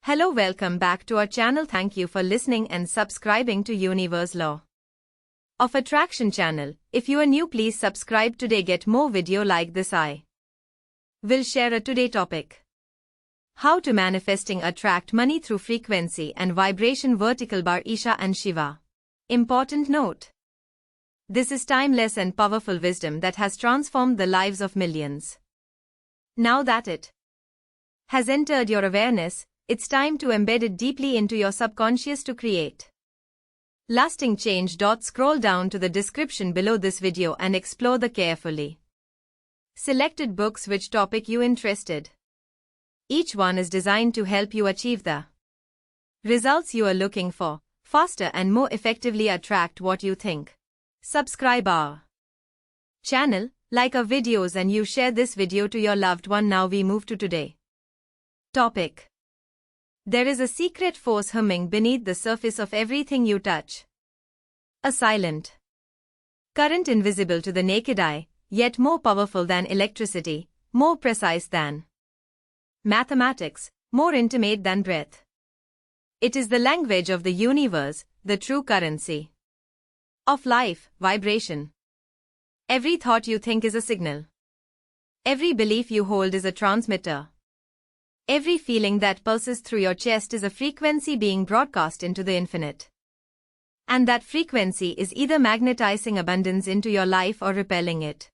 Hello, welcome back to our channel. Thank you for listening and subscribing to Universe Law of Attraction channel. If you are new, please subscribe today. Get more video like this. I will share a today topic. How to manifesting attract money through frequency and vibration. Vertical bar Esha and Shiva. Important note. This is timeless and powerful wisdom that has transformed the lives of millions. Now that it has entered your awareness, it's time to embed it deeply into your subconscious to create lasting change. Scroll down to the description below this video and explore the carefully selected books which topic you interested. Each one is designed to help you achieve the results you are looking for, faster and more effectively. Attract what you think. Subscribe our channel, like our videos, and you share this video to your loved one. Now we move to today topic. There is a secret force humming beneath the surface of everything you touch. A silent current, invisible to the naked eye, yet more powerful than electricity, more precise than mathematics, more intimate than breath. It is the language of the universe, the true currency of life, vibration. Every thought you think is a signal. Every belief you hold is a transmitter. Every feeling that pulses through your chest is a frequency being broadcast into the infinite. And that frequency is either magnetizing abundance into your life or repelling it.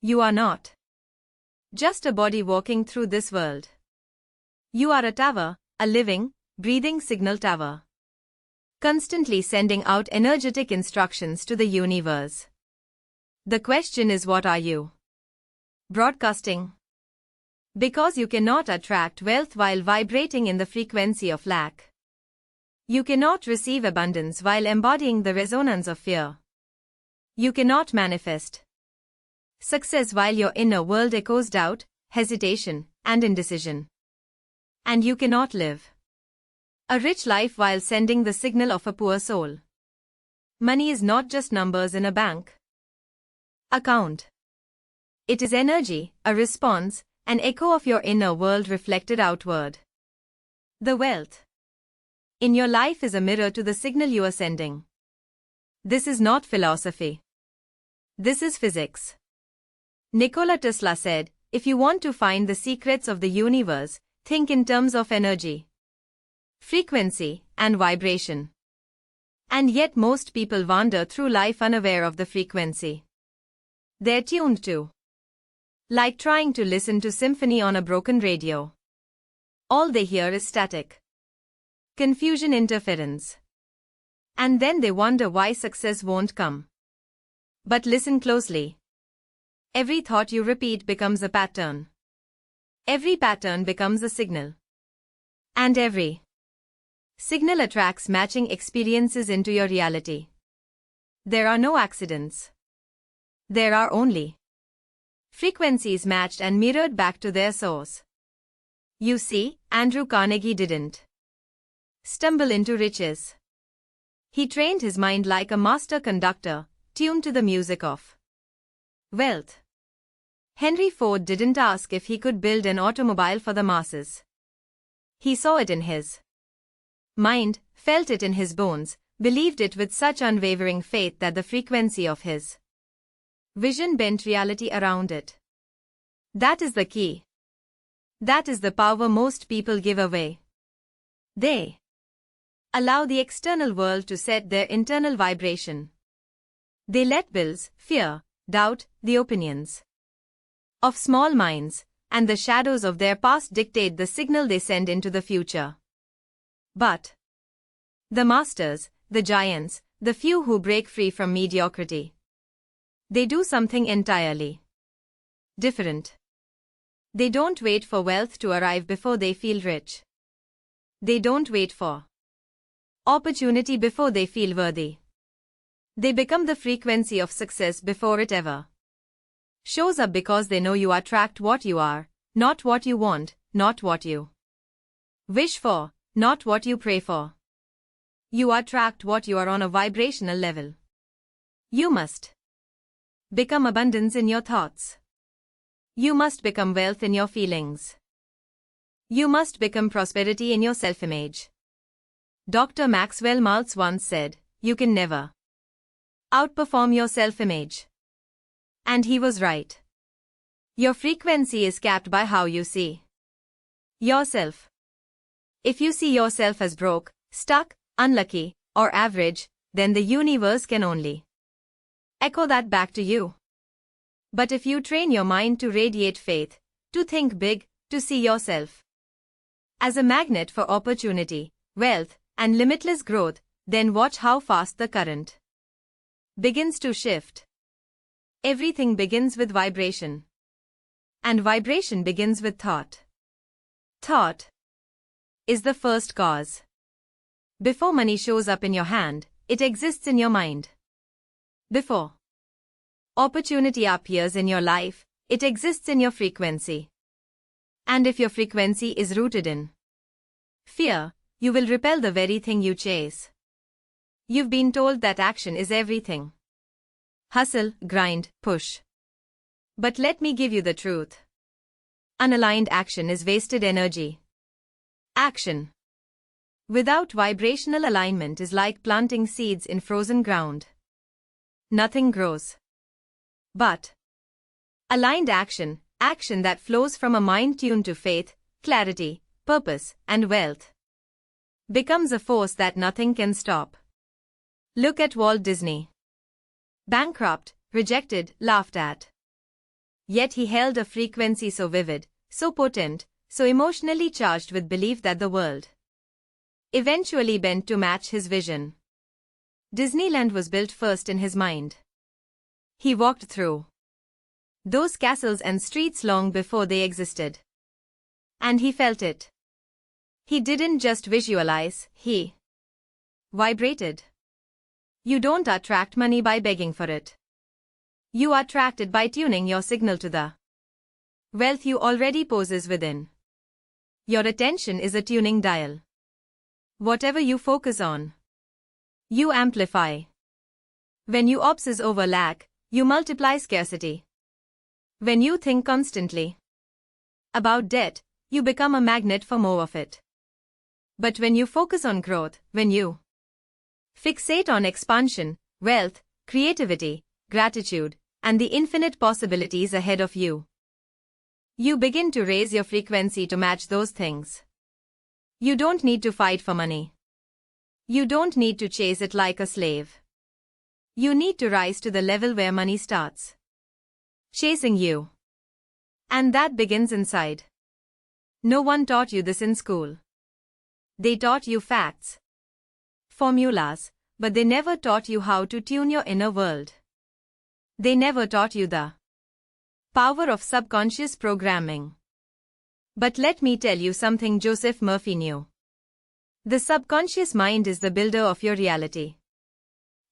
You are not just a body walking through this world. You are a tower, a living, breathing signal tower, constantly sending out energetic instructions to the universe. The question is, what are you broadcasting? Because you cannot attract wealth while vibrating in the frequency of lack. You cannot receive abundance while embodying the resonance of fear. You cannot manifest success while your inner world echoes doubt, hesitation, and indecision. And you cannot live a rich life while sending the signal of a poor soul. Money is not just numbers in a bank account. It is energy, a response, an echo of your inner world reflected outward. The wealth in your life is a mirror to the signal you are sending. This is not philosophy. This is physics. Nikola Tesla said, if you want to find the secrets of the universe, think in terms of energy, frequency, and vibration. And yet most people wander through life unaware of the frequency they're tuned to. Like trying to listen to symphony on a broken radio. All they hear is static, confusion, interference. And then they wonder why success won't come. But listen closely. Every thought you repeat becomes a pattern. Every pattern becomes a signal. And every signal attracts matching experiences into your reality. There are no accidents. There are only frequencies matched and mirrored back to their source. You see, Andrew Carnegie didn't stumble into riches. He trained his mind like a master conductor, tuned to the music of wealth. Henry Ford didn't ask if he could build an automobile for the masses. He saw it in his mind, felt it in his bones, believed it with such unwavering faith that the frequency of his vision bent reality around it. That is the key. That is the power most people give away. They allow the external world to set their internal vibration. They let bills, fear, doubt, the opinions of small minds, and the shadows of their past dictate the signal they send into the future. But the masters, the giants, the few who break free from mediocrity, they do something entirely different. They don't wait for wealth to arrive before they feel rich. They don't wait for opportunity before they feel worthy. They become the frequency of success before it ever shows up, because they know you attract what you are, not what you want, not what you wish for, not what you pray for. You attract what you are on a vibrational level. You must become abundance in your thoughts. You must become wealth in your feelings. You must become prosperity in your self-image. Dr. Maxwell Maltz once said, you can never outperform your self-image. And he was right. Your frequency is capped by how you see yourself. If you see yourself as broke, stuck, unlucky, or average, then the universe can only echo that back to you. But if you train your mind to radiate faith, to think big, to see yourself as a magnet for opportunity, wealth, and limitless growth, then watch how fast the current begins to shift. Everything begins with vibration. And vibration begins with thought. Thought is the first cause. Before money shows up in your hand, it exists in your mind. Before opportunity appears in your life, it exists in your frequency. And if your frequency is rooted in fear, you will repel the very thing you chase. You've been told that action is everything. Hustle, grind, push. But let me give you the truth. Unaligned action is wasted energy. Action without vibrational alignment is like planting seeds in frozen ground. Nothing grows. But aligned action, action that flows from a mind tuned to faith, clarity, purpose, and wealth, becomes a force that nothing can stop. Look at Walt Disney. Bankrupt, rejected, laughed at. Yet he held a frequency so vivid, so potent, so emotionally charged with belief that the world eventually bent to match his vision. Disneyland was built first in his mind. He walked through those castles and streets long before they existed. And he felt it. He didn't just visualize, he vibrated. You don't attract money by begging for it. You attract it by tuning your signal to the wealth you already possess within. Your attention is a tuning dial. Whatever you focus on, you amplify. When you obsess over lack, you multiply scarcity. When you think constantly about debt, you become a magnet for more of it. But when you focus on growth, when you fixate on expansion, wealth, creativity, gratitude, and the infinite possibilities ahead of you, you begin to raise your frequency to match those things. You don't need to fight for money. You don't need to chase it like a slave. You need to rise to the level where money starts chasing you. And that begins inside. No one taught you this in school. They taught you facts, formulas, but they never taught you how to tune your inner world. They never taught you the power of subconscious programming. But let me tell you something Joseph Murphy knew. The subconscious mind is the builder of your reality.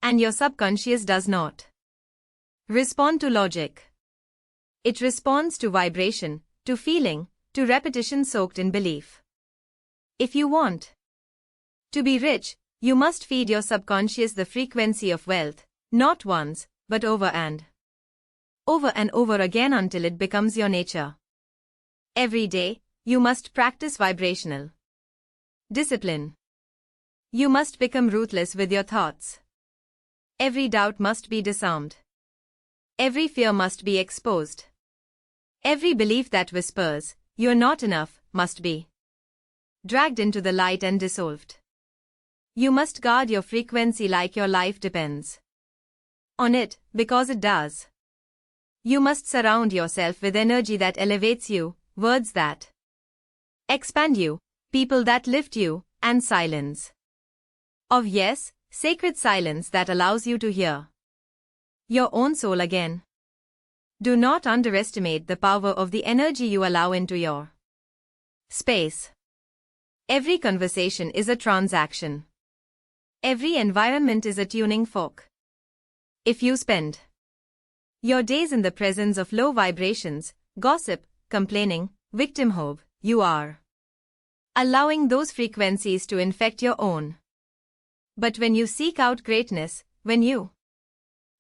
And your subconscious does not respond to logic. It responds to vibration, to feeling, to repetition soaked in belief. If you want to be rich, you must feed your subconscious the frequency of wealth, not once, but over and over again until it becomes your nature. Every day, you must practice vibrational discipline. You must become ruthless with your thoughts. Every doubt must be disarmed. Every fear must be exposed. Every belief that whispers, "You're not enough," must be dragged into the light and dissolved. You must guard your frequency like your life depends on it, because it does. You must surround yourself with energy that elevates you, words that expand you, people that lift you, and silence sacred silence that allows you to hear your own soul again. Do not underestimate the power of the energy you allow into your space. Every conversation is a transaction. Every environment is a tuning fork. If you spend your days in the presence of low vibrations, gossip, complaining, victimhood, you are allowing those frequencies to infect your own. But when you seek out greatness, when you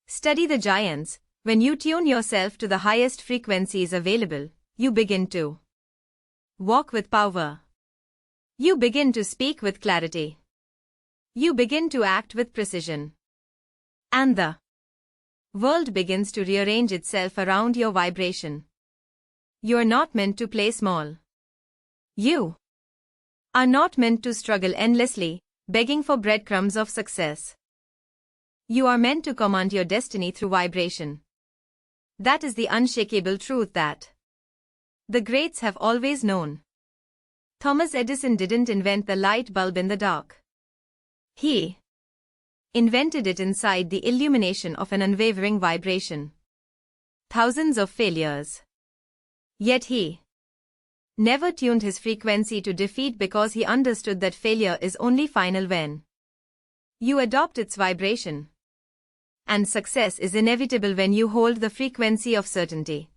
study the giants, when you tune yourself to the highest frequencies available, you begin to walk with power. You begin to speak with clarity. You begin to act with precision. And the world begins to rearrange itself around your vibration. You are not meant to play small. You are not meant to struggle endlessly, begging for breadcrumbs of success. You are meant to command your destiny through vibration. That is the unshakable truth that the greats have always known. Thomas Edison didn't invent the light bulb in the dark. He invented it inside the illumination of an unwavering vibration. Thousands of failures. Yet he never tuned his frequency to defeat because he understood that failure is only final when you adopt its vibration. And success is inevitable when you hold the frequency of certainty.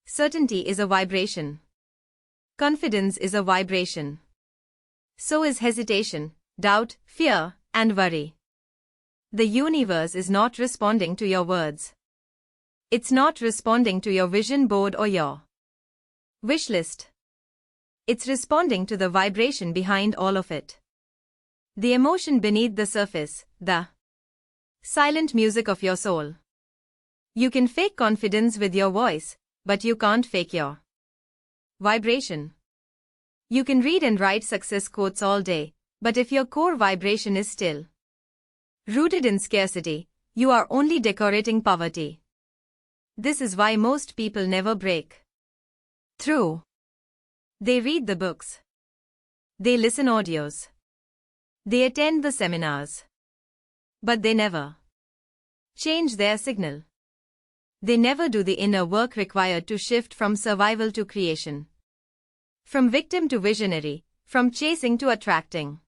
Certainty is a vibration. Confidence is a vibration. So is hesitation, doubt, fear, and worry. The universe is not responding to your words. It's not responding to your vision board or your wish list. It's responding to the vibration behind all of it. The emotion beneath the surface, the silent music of your soul. You can fake confidence with your voice, but you can't fake your vibration. You can read and write success quotes all day, but if your core vibration is still rooted in scarcity, you are only decorating poverty. This is why most people never break through. They read the books. They listen audios. They attend the seminars. But they never change their signal. They never do the inner work required to shift from survival to creation. From victim to visionary, from chasing to attracting.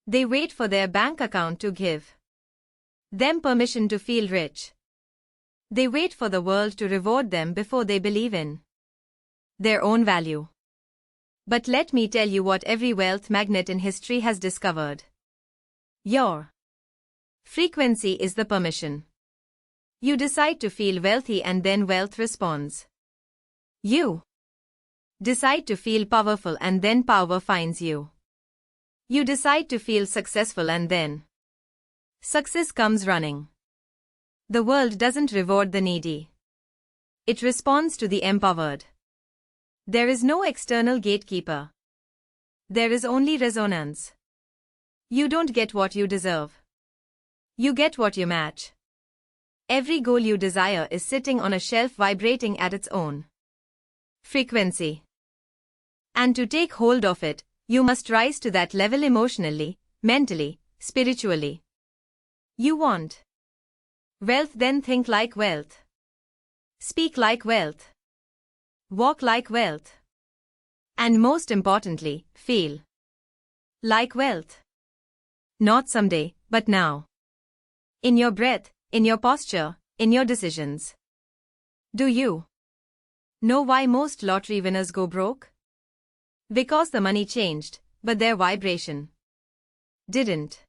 They wait for their bank account to give them permission to feel rich. They wait for the world to reward them before they believe in their own value. But let me tell you what every wealth magnet in history has discovered. Your frequency is the permission. You decide to feel wealthy and then wealth responds. You decide to feel powerful and then power finds you. You decide to feel successful and then success comes running. The world doesn't reward the needy. It responds to the empowered. There is no external gatekeeper. There is only resonance. You don't get what you deserve. You get what you match. Every goal you desire is sitting on a shelf vibrating at its own frequency. And to take hold of it, you must rise to that level emotionally, mentally, spiritually. You want wealth, then think like wealth. Speak like wealth. Walk like wealth. And most importantly, feel like wealth. Not someday, but now. In your breath, in your posture, in your decisions. Do you know why most lottery winners go broke? Because the money changed, but their vibration didn't.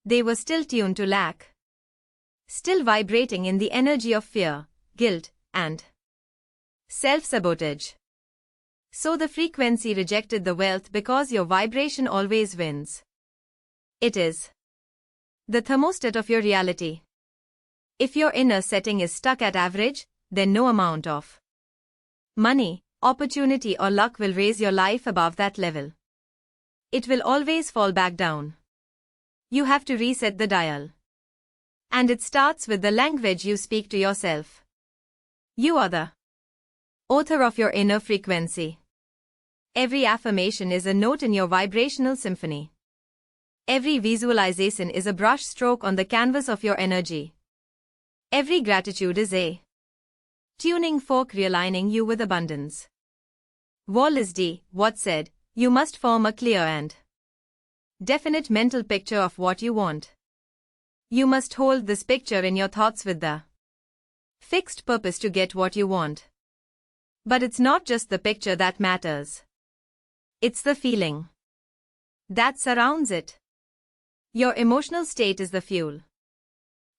They were still tuned to lack. Still vibrating in the energy of fear, guilt, and self-sabotage. So the frequency rejected the wealth because your vibration always wins. It is the thermostat of your reality. If your inner setting is stuck at average, then no amount of money, opportunity or luck will raise your life above that level. It will always fall back down. You have to reset the dial. And it starts with the language you speak to yourself. You are the author of your inner frequency. Every affirmation is a note in your vibrational symphony. Every visualization is a brush stroke on the canvas of your energy. Every gratitude is a tuning fork realigning you with abundance. Wallace D. Watt said, you must form a clear and definite mental picture of what you want. You must hold this picture in your thoughts with the fixed purpose to get what you want. But it's not just the picture that matters. It's the feeling that surrounds it. Your emotional state is the fuel.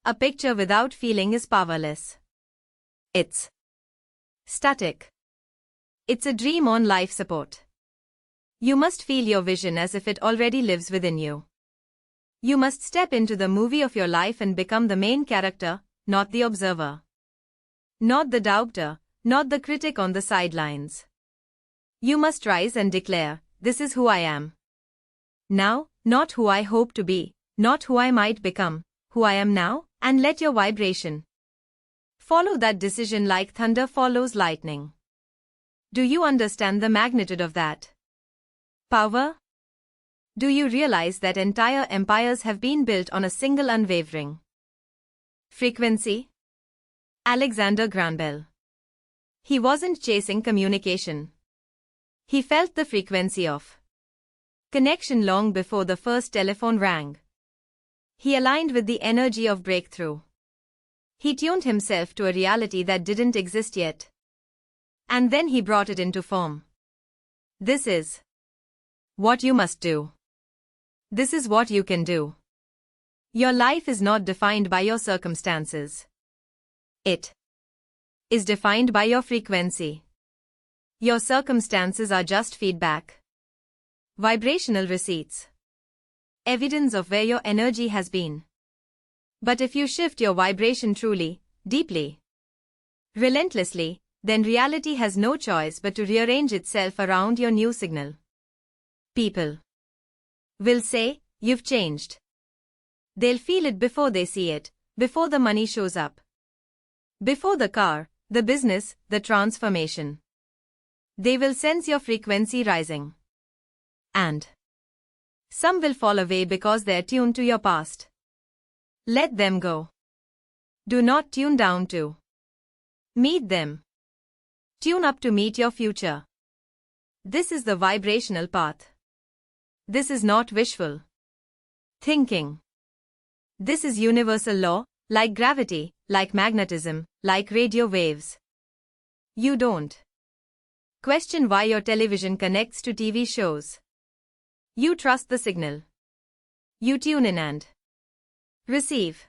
A picture without feeling is powerless. It's static. It's a dream on life support. You must feel your vision as if it already lives within you. You must step into the movie of your life and become the main character, not the observer. Not the doubter, not the critic on the sidelines. You must rise and declare, "This is who I am." Now, not who I hope to be, not who I might become, who I am now, and let your vibration follow that decision like thunder follows lightning. Do you understand the magnitude of that power? Do you realize that entire empires have been built on a single unwavering frequency? Alexander Granbell. He wasn't chasing communication. He felt the frequency of connection long before the first telephone rang. He aligned with the energy of breakthrough. He tuned himself to a reality that didn't exist yet. And then he brought it into form. This is what you must do. This is what you can do. Your life is not defined by your circumstances. It is defined by your frequency. Your circumstances are just feedback. Vibrational receipts. Evidence of where your energy has been. But if you shift your vibration truly, deeply, relentlessly, then reality has no choice but to rearrange itself around your new signal. People will say, "You've changed." They'll feel it before they see it, before the money shows up, before the car, the business, the transformation. They will sense your frequency rising. And some will fall away because they're tuned to your past. Let them go. Do not tune down to meet them. Tune up to meet your future. This is the vibrational path. This is not wishful thinking. This is universal law, like gravity, like magnetism, like radio waves. You don't question why your television connects to TV shows. You trust the signal. You tune in and receive.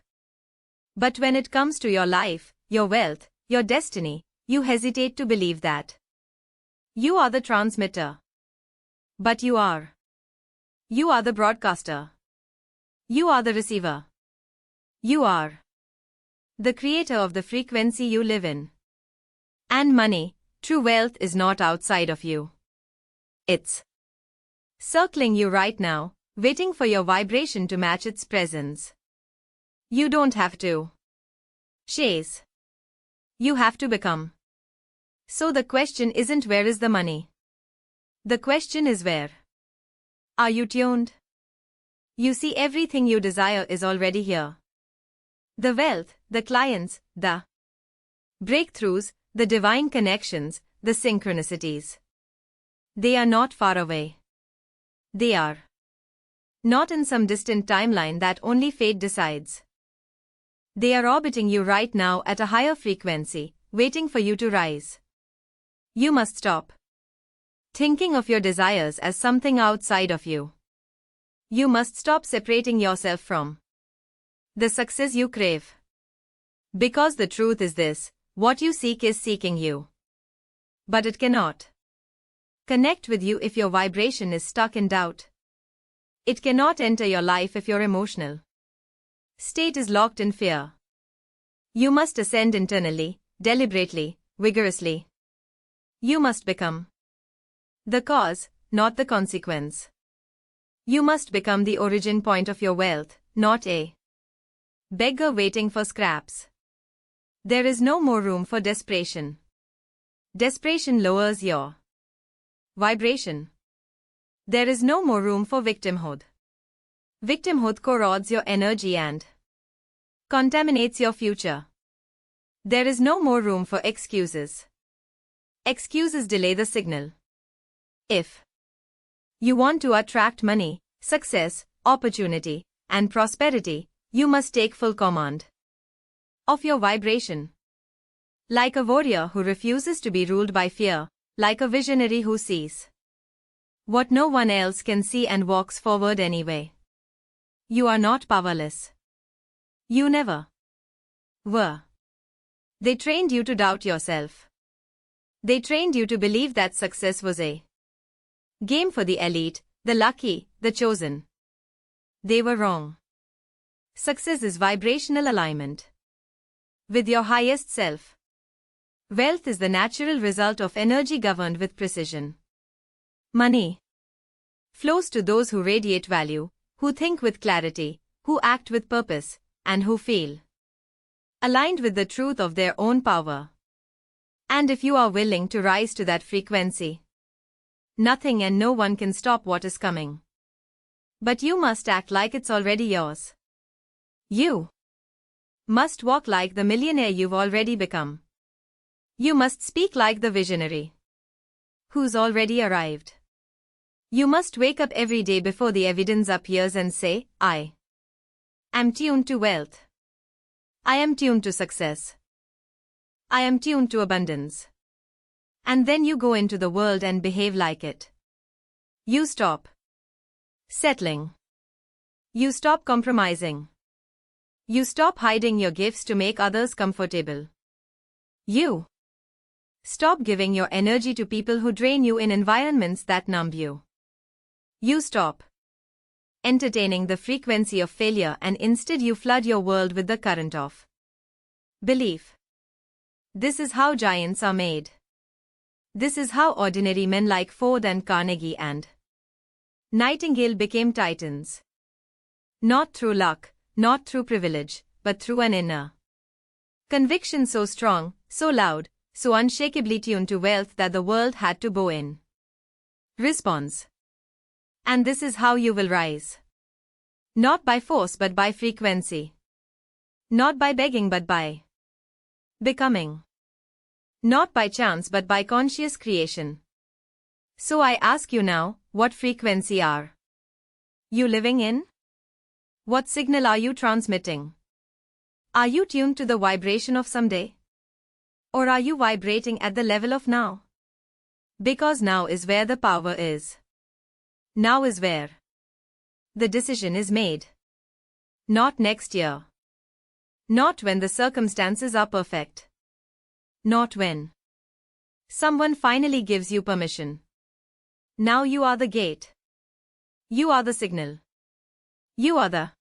But when it comes to your life, your wealth, your destiny, you hesitate to believe that you are the transmitter. But you are. You are the broadcaster. You are the receiver. You are the creator of the frequency you live in. And money, true wealth, is not outside of you. It's circling you right now, waiting for your vibration to match its presence. You don't have to chase. You have to become. So the question isn't where is the money. The question is where are you tuned? You see, everything you desire is already here. The wealth, the clients, the breakthroughs, the divine connections, the synchronicities. They are not far away. They are not in some distant timeline that only fate decides. They are orbiting you right now at a higher frequency, waiting for you to rise. You must stop thinking of your desires as something outside of you. You must stop separating yourself from the success you crave. Because the truth is this: what you seek is seeking you. But it cannot connect with you if your vibration is stuck in doubt. It cannot enter your life if your emotional state is locked in fear. You must ascend internally, deliberately, vigorously. You must become the cause, not the consequence. You must become the origin point of your wealth, not a beggar waiting for scraps. There is no more room for desperation. Desperation lowers your vibration. There is no more room for victimhood. Victimhood corrodes your energy and contaminates your future. There is no more room for excuses. Excuses delay the signal. If you want to attract money, success, opportunity, and prosperity, you must take full command of your vibration. Like a warrior who refuses to be ruled by fear, like a visionary who sees what no one else can see and walks forward anyway. You are not powerless. You never were. They trained you to doubt yourself. They trained you to believe that success was a game for the elite, the lucky, the chosen. They were wrong. Success is vibrational alignment with your highest self. Wealth is the natural result of energy governed with precision. Money flows to those who radiate value, who think with clarity, who act with purpose, and who feel aligned with the truth of their own power. And if you are willing to rise to that frequency, nothing and no one can stop what is coming. But you must act like it's already yours. You must walk like the millionaire you've already become. You must speak like the visionary who's already arrived. You must wake up every day before the evidence appears and say, I am tuned to wealth. I am tuned to success. I am tuned to abundance. And then you go into the world and behave like it. You stop settling. You stop compromising. You stop hiding your gifts to make others comfortable. You stop giving your energy to people who drain you in environments that numb you. You stop entertaining the frequency of failure and instead you flood your world with the current of belief. This is how giants are made. This is how ordinary men like Ford and Carnegie and Nightingale became titans. Not through luck, not through privilege, but through an inner conviction so strong, so loud, so unshakably tuned to wealth that the world had to bow in response. And this is how you will rise. Not by force but by frequency. Not by begging but by becoming. Not by chance but by conscious creation. So I ask you now, what frequency are you living in? What signal are you transmitting? Are you tuned to the vibration of someday? Or are you vibrating at the level of now? Because now is where the power is. Now is where the decision is made. Not next year. Not when the circumstances are perfect. Not when someone finally gives you permission. Now you are the gate. You are the signal. You are the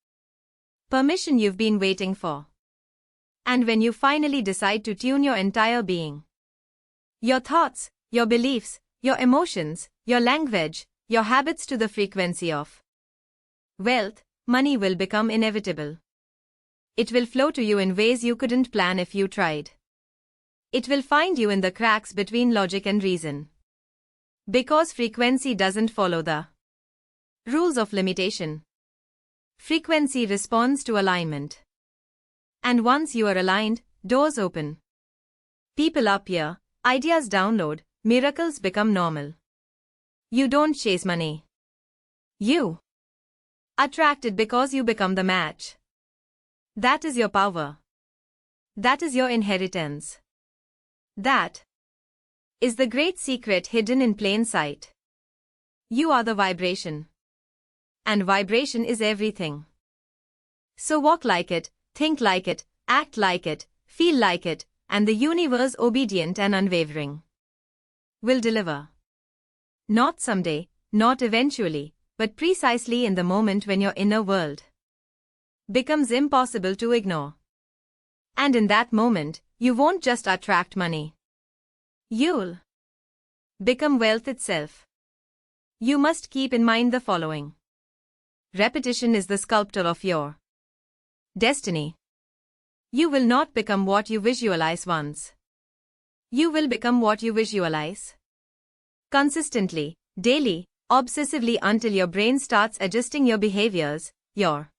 permission you've been waiting for. And when you finally decide to tune your entire being, your thoughts, your beliefs, your emotions, your language, your habits to the frequency of wealth, money will become inevitable. It will flow to you in ways you couldn't plan if you tried. It will find you in the cracks between logic and reason. Because frequency doesn't follow the rules of limitation. Frequency responds to alignment. And once you are aligned, doors open. People appear, ideas download, miracles become normal. You don't chase money. You attract it because you become the match. That is your power. That is your inheritance. That is the great secret hidden in plain sight. You are the vibration. And vibration is everything. So walk like it, think like it, act like it, feel like it, and the universe, obedient and unwavering, will deliver. Not someday, not eventually, but precisely in the moment when your inner world becomes impossible to ignore. And in that moment, you won't just attract money. You'll become wealth itself. You must keep in mind the following. Repetition is the sculptor of your destiny. You will not become what you visualize once. You will become what you visualize. Consistently, daily, obsessively until your brain starts adjusting your behaviors, your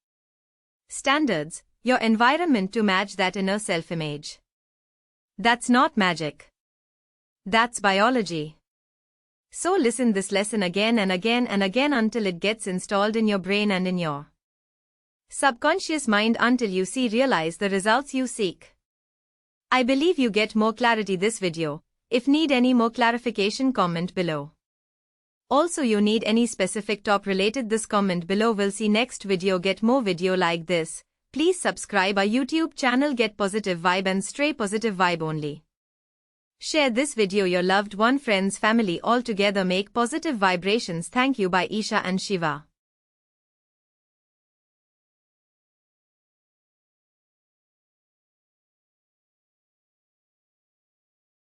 standards, your environment to match that inner self-image. That's not magic. That's biology. So listen this lesson again and again and again until it gets installed in your brain and in your subconscious mind until you realize the results you seek. I believe you get more clarity this video. If need any more clarification, comment below. Also you need any specific top related, this comment below. We'll see next video. Get more video like this. Please subscribe our YouTube channel. Get positive vibe and stay positive vibe only. Share this video your loved one, friends, family all together make positive vibrations. Thank you by Esha and Shiva.